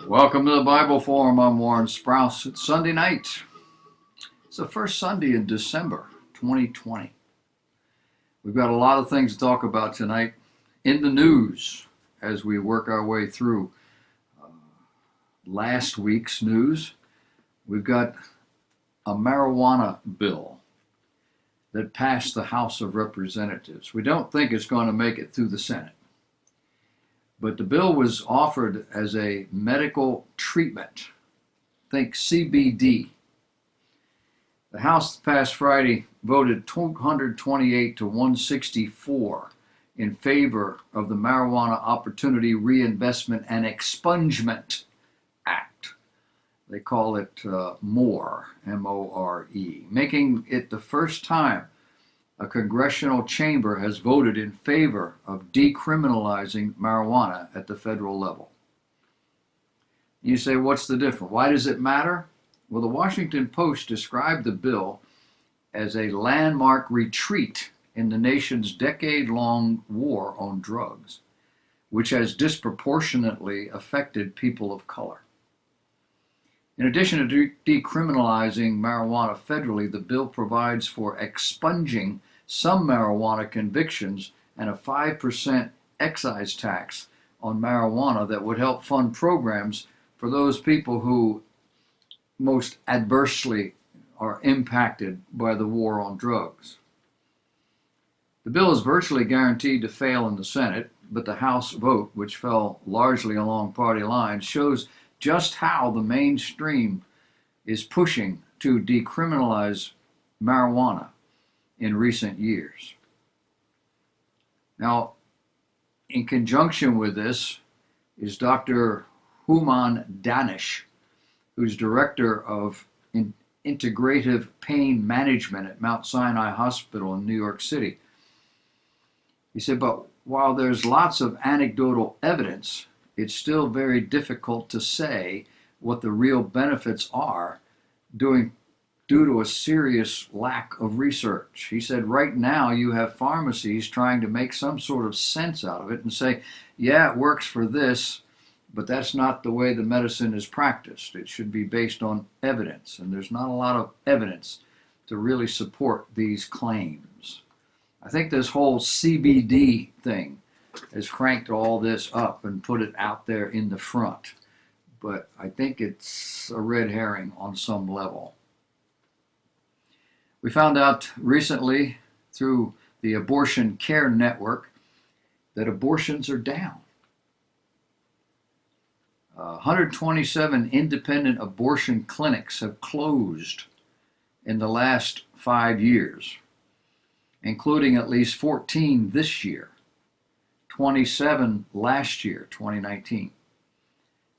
Welcome to the Bible Forum. I'm Warren Sprouse. It's Sunday night. It's the first Sunday in December 2020. We've got a lot of things to talk about tonight in the news as we work our way through last week's news. We've got a marijuana bill that passed the House of Representatives. We don't think it's going to make it through the Senate. But the bill was offered as a medical treatment. Think CBD. The House past Friday voted 228 to 164 in favor of the Marijuana Opportunity Reinvestment and Expungement Act. They call it MORE, M-O-R-E, making it the first time a congressional chamber has voted in favor of decriminalizing marijuana at the federal level. You say, what's the difference? Why does it matter? Well, the Washington Post described the bill as a landmark retreat in the nation's decade-long war on drugs, which has disproportionately affected people of color. In addition to decriminalizing marijuana federally, the bill provides for expunging some marijuana convictions and a 5% excise tax on marijuana that would help fund programs for those people who most adversely are impacted by the war on drugs. The bill is virtually guaranteed to fail in the Senate, but the House vote, which fell largely along party lines, shows just how the mainstream is pushing to decriminalize marijuana in recent years. Now, in conjunction with this is Dr. Houman Danish, who's director of integrative pain management at Mount Sinai Hospital in New York City. He said, but while there's lots of anecdotal evidence, it's still very difficult to say what the real benefits are due to a serious lack of research. He said right now you have pharmacies trying to make some sort of sense out of it and say, yeah, it works for this, but that's not the way the medicine is practiced. It should be based on evidence, and there's not a lot of evidence to really support these claims. I think this whole CBD thing has cranked all this up and put it out there in the front. But I think it's a red herring on some level. We found out recently through the Abortion Care Network that abortions are down. 127 independent abortion clinics have closed in the last 5 years, including at least 14 this year. 27 last year, 2019.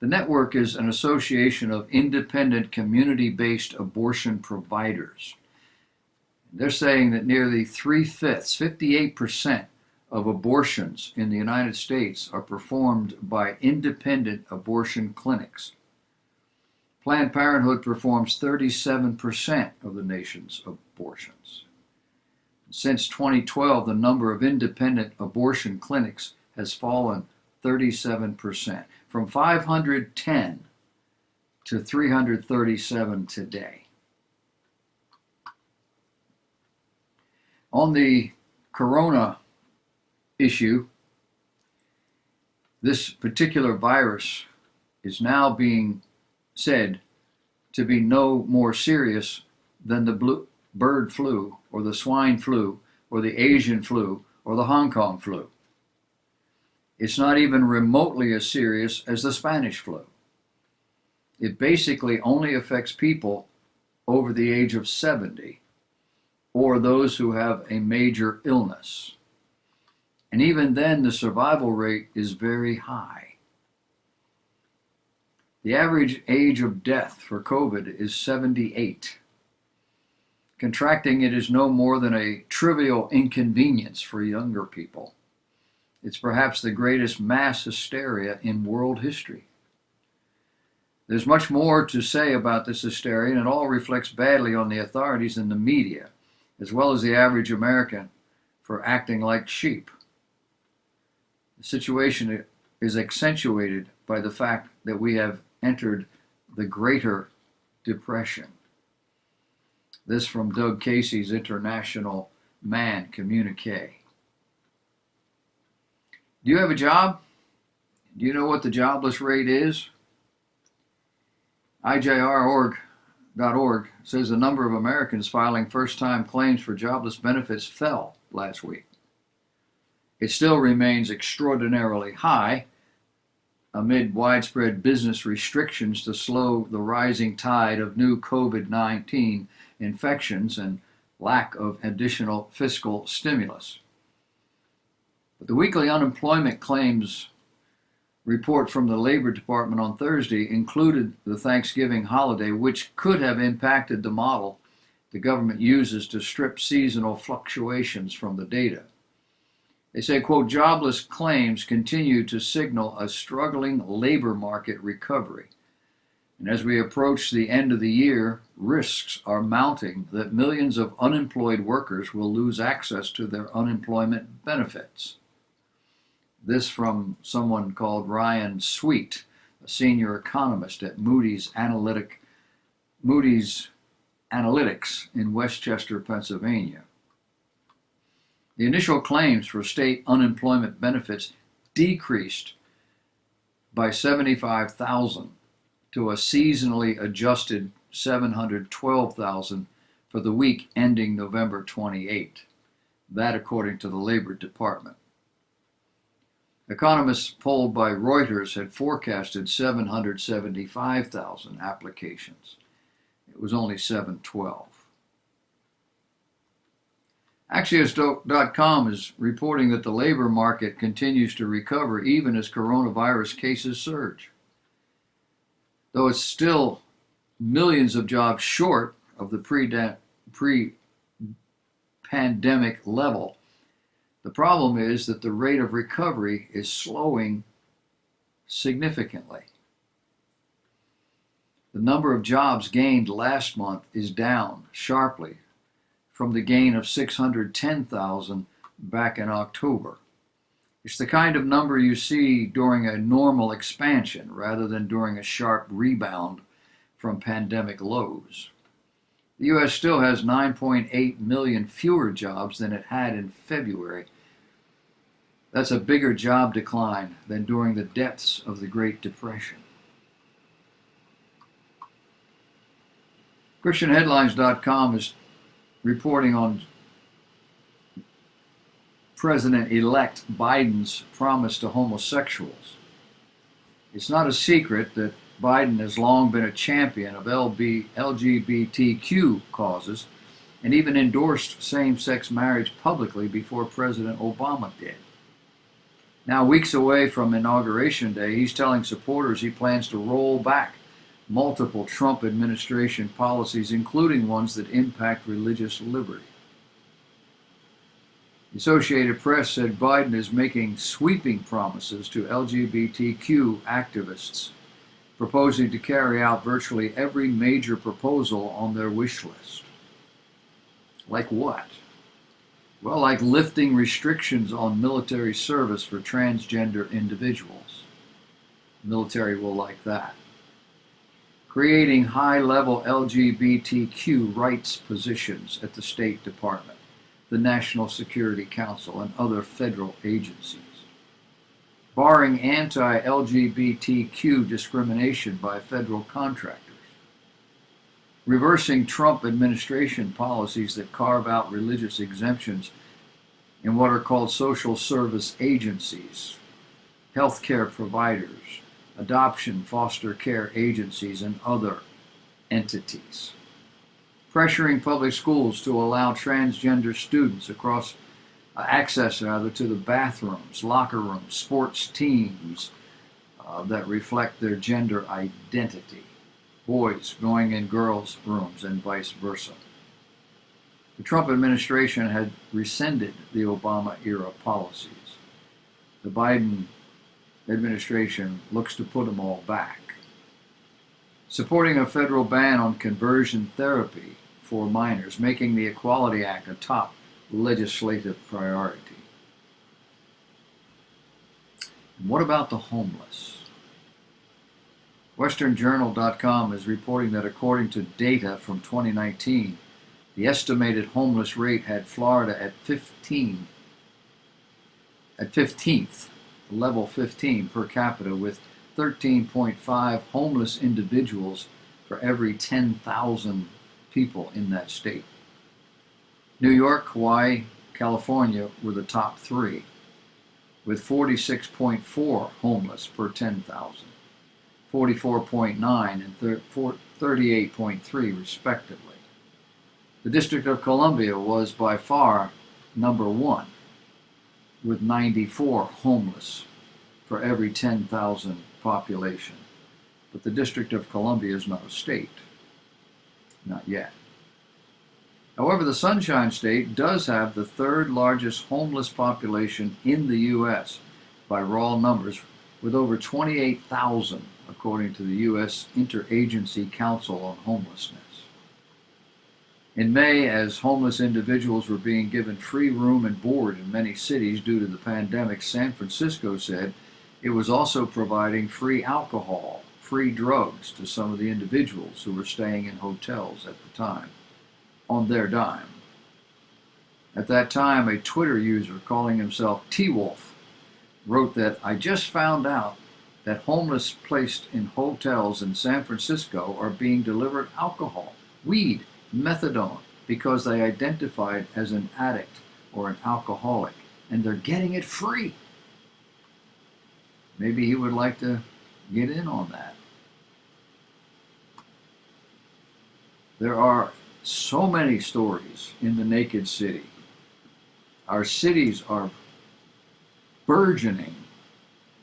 The network is an association of independent community-based abortion providers. They're saying that nearly 3/5, 58% of abortions in the United States are performed by independent abortion clinics. Planned Parenthood performs 37% of the nation's abortions. Since 2012, the number of independent abortion clinics has fallen 37%, from 510 to 337 today. On the corona issue, this particular virus is now being said to be no more serious than the bird flu or the swine flu or the Asian flu or the Hong Kong flu. It's not even remotely as serious as the Spanish flu. It basically only affects people over the age of 70 or those who have a major illness. And even then, the survival rate is very high. The average age of death for COVID is 78. Contracting it is no more than a trivial inconvenience for younger people. It's perhaps the greatest mass hysteria in world history. There's much more to say about this hysteria, and it all reflects badly on the authorities and the media, as well as the average American, for acting like sheep. The situation is accentuated by the fact that we have entered the Greater Depression. This from Doug Casey's International Man communique. Do you have a job? Do you know what the jobless rate is? IJR.org says the number of Americans filing first-time claims for jobless benefits fell last week. It still remains extraordinarily high amid widespread business restrictions to slow the rising tide of new COVID-19 infections and lack of additional fiscal stimulus. But the weekly unemployment claims report from the Labor Department on Thursday included the Thanksgiving holiday, which could have impacted the model the government uses to strip seasonal fluctuations from the data. They say, quote, jobless claims continue to signal a struggling labor market recovery. And as we approach the end of the year, risks are mounting that millions of unemployed workers will lose access to their unemployment benefits. This from someone called Ryan Sweet, a senior economist at Moody's Analytics in Westchester, Pennsylvania. The initial claims for state unemployment benefits decreased by 75,000 to a seasonally adjusted 712,000 for the week ending November 28. That according to the Labor Department. Economists polled by Reuters had forecasted 775,000 applications. It was only 712. Axios.com is reporting that the labor market continues to recover even as coronavirus cases surge. Though it's still millions of jobs short of the pre-pandemic level, the problem is that the rate of recovery is slowing significantly. The number of jobs gained last month is down sharply from the gain of 610,000 back in October. It's the kind of number you see during a normal expansion rather than during a sharp rebound from pandemic lows. The U.S. still has 9.8 million fewer jobs than it had in February. That's a bigger job decline than during the depths of the Great Depression. ChristianHeadlines.com is reporting on President-elect Biden's promise to homosexuals. It's not a secret that Biden has long been a champion of LGBTQ causes and even endorsed same-sex marriage publicly before President Obama did. Now, weeks away from Inauguration Day, he's telling supporters he plans to roll back multiple Trump administration policies, including ones that impact religious liberty. The Associated Press said Biden is making sweeping promises to LGBTQ activists, proposing to carry out virtually every major proposal on their wish list. Like what? Well, like lifting restrictions on military service for transgender individuals. The military will like that. Creating high-level LGBTQ rights positions at the State Department, the National Security Council, and other federal agencies. Barring anti-LGBTQ discrimination by federal contractors. Reversing Trump administration policies that carve out religious exemptions in what are called social service agencies, healthcare providers, adoption, foster care agencies, and other entities. Pressuring public schools to allow transgender students access to the bathrooms, locker rooms, sports teams that reflect their gender identity. Boys going in girls' rooms and vice versa. The Trump administration had rescinded the Obama-era policies. The Biden administration looks to put them all back. Supporting a federal ban on conversion therapy for minors, making the Equality Act a top legislative priority. And what about the homeless? WesternJournal.com is reporting that according to data from 2019, the estimated homeless rate had Florida at 15th, level 15 per capita, with 13.5 homeless individuals for every 10,000 people in that state. New York, Hawaii, California were the top three, with 46.4 homeless per 10,000, 44.9 and 38.3 respectively. The District of Columbia was by far number one, with 94 homeless for every 10,000 population. But the District of Columbia is not a state. Not yet. However, the Sunshine State does have the third largest homeless population in the U.S. by raw numbers, with over 28,000, according to the U.S. Interagency Council on Homelessness. In May, as homeless individuals were being given free room and board in many cities due to the pandemic, San Francisco said it was also providing free alcohol, free drugs to some of the individuals who were staying in hotels at the time, on their dime. At that time, a Twitter user calling himself T-Wolf wrote that, "I just found out that homeless placed in hotels in San Francisco are being delivered alcohol, weed, methadone, because they identified as an addict or an alcoholic, and they're getting it free." Maybe he would like to get in on that. There are so many stories in the naked city. Our cities are burgeoning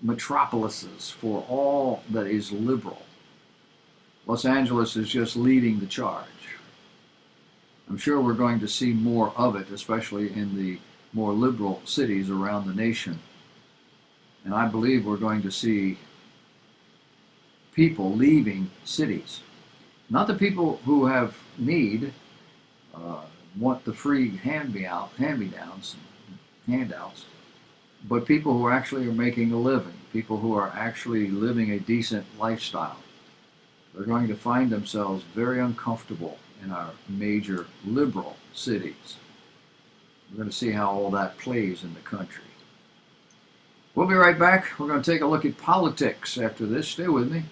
metropolises for all that is liberal. Los Angeles is just leading the charge. I'm sure we're going to see more of it, especially in the more liberal cities around the nation. And I believe we're going to see people leaving cities. Not the people who have need, want the free hand-me-downs, handouts, but people who actually are making a living, people who are actually living a decent lifestyle. They're going to find themselves very uncomfortable in our major liberal cities. We're going to see how all that plays in the country. We'll be right back. We're going to take a look at politics after this. Stay with me.